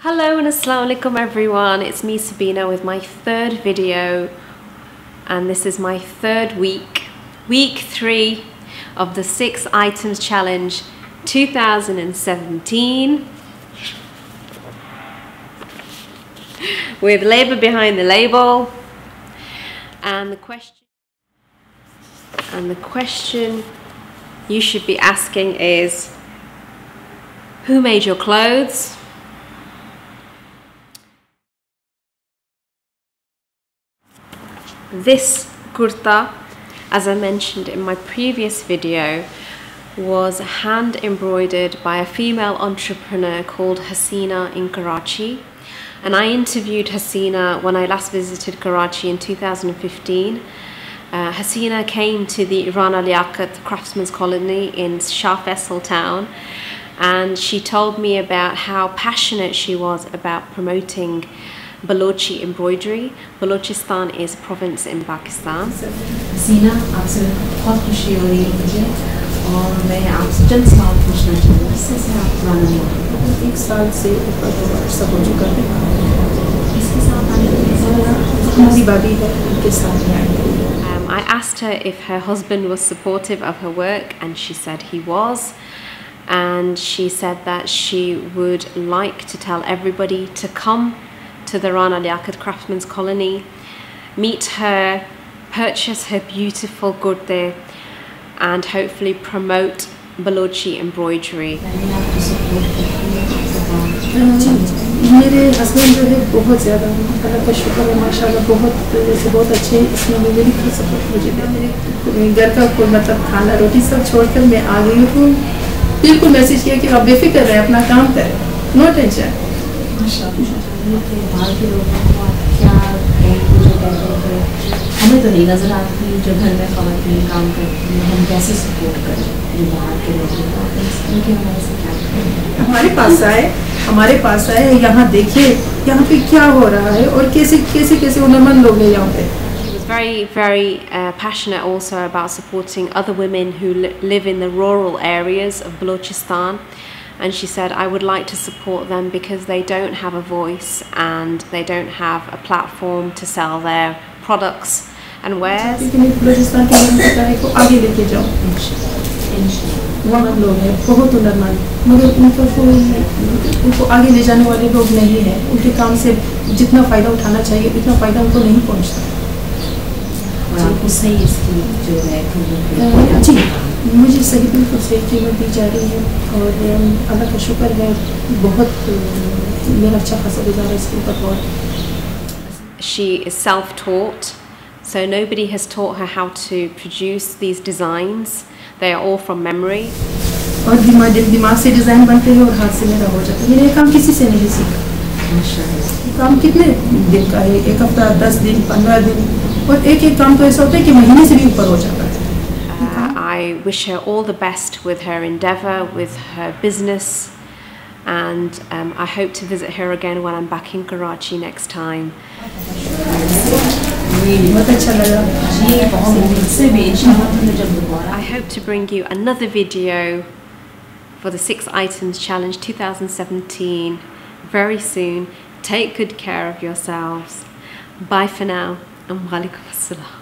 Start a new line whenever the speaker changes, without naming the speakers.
Hello and Assalaam Alaikum everyone, it's me Sabina with my third video, and this is my third week 3 of the 6 items challenge 2017 with labor behind the label. And the question you should be asking is, who made your clothes? This kurta, as I mentioned in my previous video, was hand embroidered by a female entrepreneur called Haseena in Karachi, and I interviewed Haseena when I last visited Karachi in 2015. Haseena came to the Rana Liaquat craftsmen's colony in Shah Faisal town, and she told me about how passionate she was about promoting Baluchi embroidery. Baluchistan is a province in Pakistan.
हसीना, आपसे बहुत खुशी हो रही है मुझे, और मैं आपसे चंद सवाल पूछना चाहूँगी जिससे आप पुराना नहीं हो। 1 साल से ऊपर सब हो चुका है। इसके साथ आने हमारी बादी है, उनके साथ आएंगे।
I asked her if her husband was supportive of her work, and she said he was. And she said that she would like to tell everybody to come to the Rana Liaquat Craftsmen's Colony, meet her, purchase her beautiful kurta, and hopefully promote Baluchi embroidery.
मेरे husband जो है बहुत ज़्यादा अल्लाह का शुक्र है माशाल्लाह बहुत अच्छे हैं। इसमें मेरी फुल सपोर्ट मुझे दिया। मेरे घर का कोई मतलब खाना रोटी सब छोड़कर मैं आ गई हूँ। बिल्कुल मैसेज किया कि आप बेफिक्र रहें, अपना काम करें, नो टेंशन।
बाहर के लोगों को क्या हमें तो नहीं नज़र आती जो घर में ख़वातीन काम करती हैं, हम कैसे सपोर्ट करें जो बाहर के लोगों को, उनके हमारे से क्या करें।
हमारे पास आए यहाँ देखिए यहाँ पे क्या हो रहा है और कैसे हुनरमंद लोग हैं यहाँ पे।
She was very passionate also about supporting other women who live in the rural areas of Baluchistan. And she said, I would like to support them because they don't have a voice and they don't have a platform to sell their products and wares.
वहाँ लोग हैं बहुत हुनरमंद, मगर उनको आगे ले जाने वाले लोग नहीं हैं। उनके काम से जितना फ़ायदा उठाना चाहिए उतना फ़ायदा उनको नहीं पहुँचता।
और आपको सही इसकी जो है
जी, मुझे सही बिल्कुल सही कीमत दी जा रही है, और अल्लाह का शुक्र है बहुत मेरा अच्छा खासा गुजारा है इसके ऊपर। बहुत
She is self-taught, so nobody has taught her how to produce these designs. They are all from memory.
और दिमाग से डिज़ाइन बनते हैं और हाथ से मेरा हो जाता है। मैंने ये काम किसी से नहीं सीखा। काम कितने दिन का है? 1 हफ्ता, 10 दिन, 15 दिन, और एक काम तो ऐसा होता है कि महीने से भी ऊपर हो जाता है।
I wish her all the best with her endeavour, with her business, and I hope to visit her again when I'm back in Karachi next time. I hope to bring you another video for the 6 items challenge 2017 very soon. Take good care of yourselves. Bye for now, and walaikum assalam.